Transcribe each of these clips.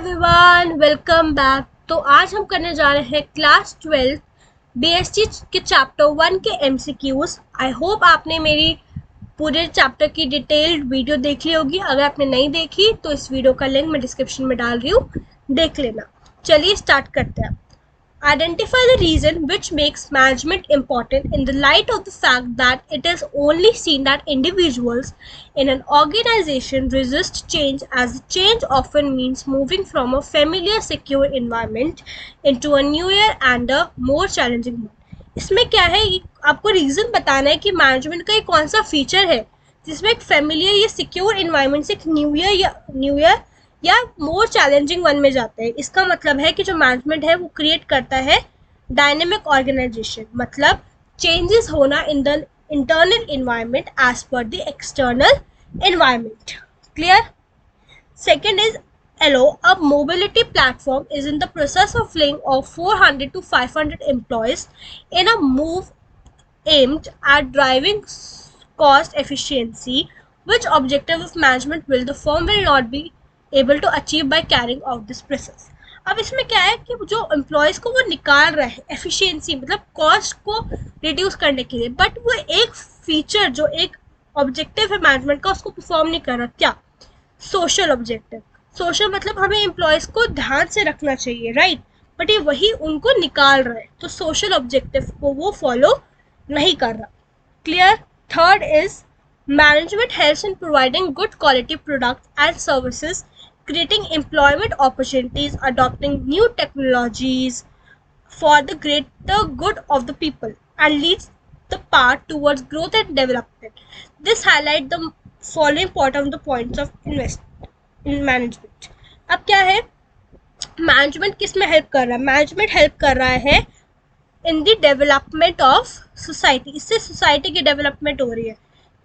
Everyone, welcome back. तो आज हम करने जा रहे हैं क्लास 12 बीएसटी के चैप्टर 1 के एमसीक्यूज। आई होप आपने मेरी पूरे चैप्टर की डिटेल्ड वीडियो देख ली होगी। अगर आपने नहीं देखी तो इस वीडियो का लिंक मैं डिस्क्रिप्शन में डाल रही हूँ, देख लेना। चलिए स्टार्ट करते हैं। Identify the reason which makes management important in the light of the fact that it is only seen that individuals in an organization resist change, as change often means moving from a familiar secure environment into a newer and a more challenging one. इसमें क्या है, आपको reason बताना है कि management का एक कौन सा फीचर है जिसमें एक फेमिलियर या सिक्योर इन्वायरमेंट से एक न्यूयर या मोर चैलेंजिंग वन में जाते हैं। इसका मतलब है कि जो मैनेजमेंट है वो क्रिएट करता है डायनेमिक ऑर्गेनाइजेशन, मतलब चेंजेस होना in the internal environment as per the external environment. Clear? Second is Elo, a mobility platform, is in the process of laying off 400 to 500 employees in a move aimed at driving cost efficiency, which objective of management will the firm will not be able to achieve by carrying out this process. अब इसमें क्या है कि जो employees को वो निकाल रहे हैं एफिशिएंसी, मतलब कॉस्ट को रिड्यूस करने के लिए, बट वो एक फीचर जो एक ऑब्जेक्टिव है मैनेजमेंट का उसको परफॉर्म नहीं कर रहा। क्या? Social objective. सोशल मतलब हमें एम्प्लॉयज़ को ध्यान से रखना चाहिए, राइट? बट ये वही उनको निकाल रहा है, तो सोशल ऑब्जेक्टिव को वो फॉलो नहीं कर रहा। Clear? Third is management helps in providing good quality products and services, creating employment opportunities, adopting new technologies for the greater good of the people, and leads the path towards growth and development. This highlights the following part of the points of investment in management. अब क्या है, management किस में help कर रहा है? Management help कर रहा है in the development of society. इससे सोसाइटी की डेवलपमेंट हो रही है,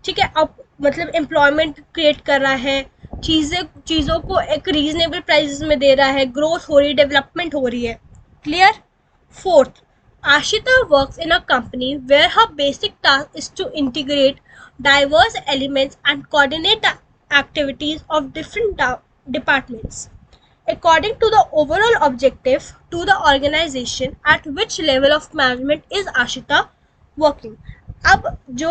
ठीक है। अब मतलब एम्प्लॉयमेंट क्रिएट कर रहा है, चीज़ों को एक रीजनेबल प्राइसेस में दे रहा है, ग्रोथ हो रही है, डेवलपमेंट हो रही है। Clear? Fourth, Ashita works in a company where her basic task is to integrate diverse elements and coordinate the activities of different departments according to the overall objective to the organization. At which level of management is Ashita working? अब जो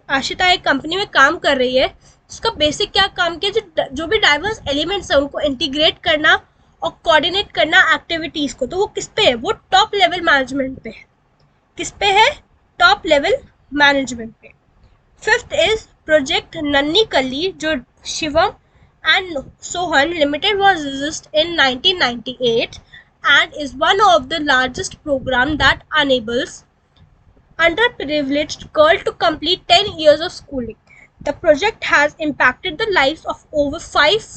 आशिता एक company में काम कर रही है, उसका basic क्या काम किया, जो भी डाइवर्स एलिमेंट्स है उनको इंटीग्रेट करना और कोऑर्डिनेट करना एक्टिविटीज़ को, तो वो किस पे है? वो टॉप लेवल मैनेजमेंट पे है। किस पे है? टॉप लेवल मैनेजमेंट पे। फिफ्थ इज प्रोजेक्ट नन्नी कल्ली, जो Shivam and Sohan Limited was released in 1998 and is one of the largest program that enables underprivileged girls to complete 10 years of schooling. The project has impacted the lives of over 5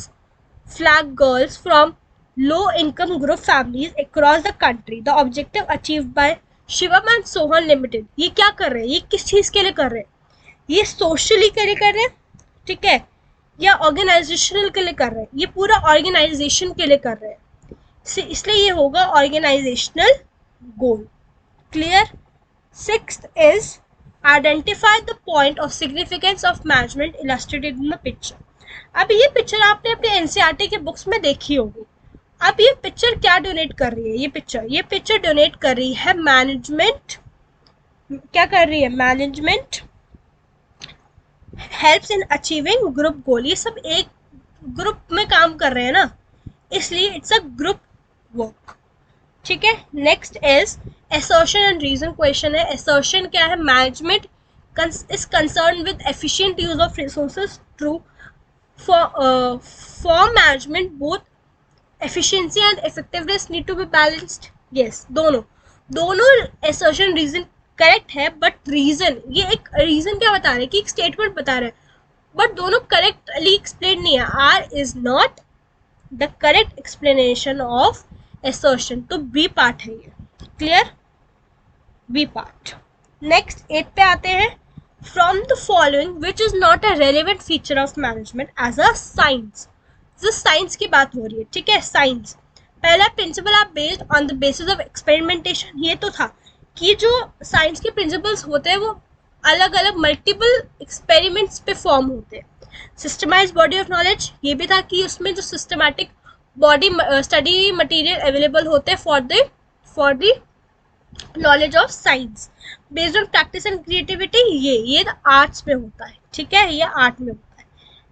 lakh girls from low-income group families across the country. The objective achieved by Shivam and Sohan Limited. ये क्या कर रहे हैं? ये किस चीज़ के लिए कर रहे हैं? ये सोशली के लिए कर रहे हैं, ठीक है, या ऑर्गेनाइजेशनल के लिए कर रहे हैं? ये पूरा ऑर्गेनाइजेशन के लिए कर रहे हैं, इसलिए ये होगा organisational goal. Clear? Sixth is identify the point of significance of management illustrated in the picture. अब ये पिक्चर आपने अपने एनसीईआरटी के बुक्स में देखी होगी। अब ये पिक्चर क्या डोनेट कर रही है? ये पिक्चर डोनेट कर रही है मैनेजमेंट। क्या कर रही है? Management helps in achieving group गोल। ये सब एक ग्रुप में काम कर रहे हैं ना, इसलिए इट्स अ ग्रुप वर्क, ठीक है। Next is assertion and reason question है। असर्शन क्या है? Management is concern with efficient use of resources. True. For management both efficiency and effectiveness need to be balanced. Yes, दोनों assertion reason correct है, but reason, ये एक reason क्या बता रहे हैं कि एक स्टेटमेंट बता रहे हैं, बट दोनों करेक्टली एक्सप्लेन नहीं है। R is not the correct explanation of assertion, तो बी पार्ट है ये। क्लियर? B part. नेक्स्ट 8 पे आते हैं। From the following which is not a relevant feature of management as a science. Science की बात हो रही है, ठीक है। साइंस, पहला principle are based on the basis of experimentation. ये तो था कि जो साइंस के प्रिंसिपल्स होते हैं वो अलग अलग मल्टीपल एक्सपेरिमेंट्स पे फॉर्म होते हैं। सिस्टमाइज बॉडी ऑफ नॉलेज, ये भी था कि उसमें जो systematic body study material available होते हैं for the knowledge of science based on practice and creativity. ये आर्ट्स में होता है, ठीक है, ये आर्ट में होता है।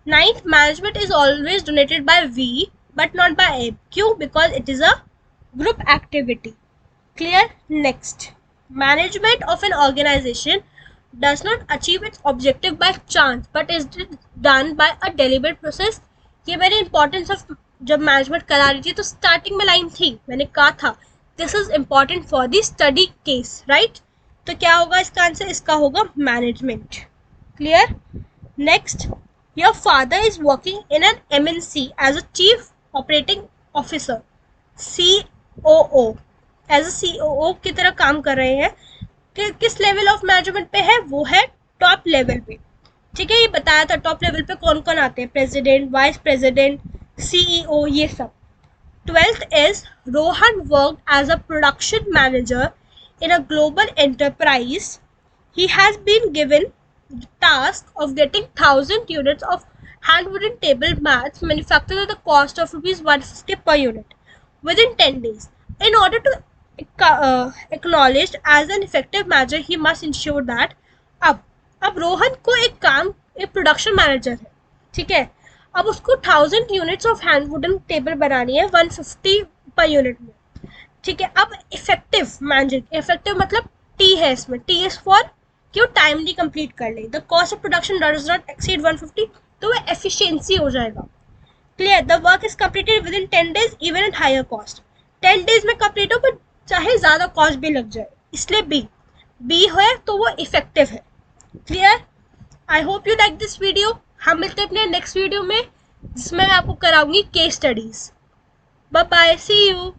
Ninth, management is always donated by we but not by एब। क्यों? Because it is a group activity. Clear? Next, management of an organization does not achieve its objective by chance but is done by a deliberate process। ये मैंने importance of जब management करा रही थी तो starting में लाइन थी, मैंने कहा था this is important for the study case, right? तो क्या होगा इसका आंसर? इसका होगा management. Clear? Next, your father is working in an MNC as a chief operating officer, COO, as a COO की तरह काम कर रहे हैं। कि किस लेवल ऑफ मैनेजमेंट पे है? वो है टॉप लेवल पे, ठीक है। ये बताया था टॉप लेवल पे कौन कौन आते हैं, प्रेसिडेंट, वाइस प्रेसिडेंट, CEO, ये सब। 12th is Rohan worked as a production manager in a global enterprise. He has been given the task of getting 1,000 units of hand-wooden table mats manufactured at the cost of ₹150 per unit within 10 days. In order to acknowledged as an effective manager, he must ensure that अब रोहन को एक production manager है, ठीक है। अब उसको 1,000 units of hand wooden table बनानी है 150 पर यूनिट में, ठीक है। अब इफेक्टिव मैनेजर, इफेक्टिव मतलब T है इसमें, T इज फॉर कि वो टाइमली कंप्लीट कर ले। The cost of production does not exceed 150, तो वो एफिशिएंसी हो जाएगा। Clear? The work is completed within 10 days even at higher cost. 10 days में कंप्लीट हो, बट चाहे ज्यादा कॉस्ट भी लग जाए, इसलिए बी है तो वो इफेक्टिव है। Clear? I hope you like this video. हम मिलते हैं अपने नेक्स्ट वीडियो में जिसमें मैं आपको कराऊंगी case studies. Bye bye, see you.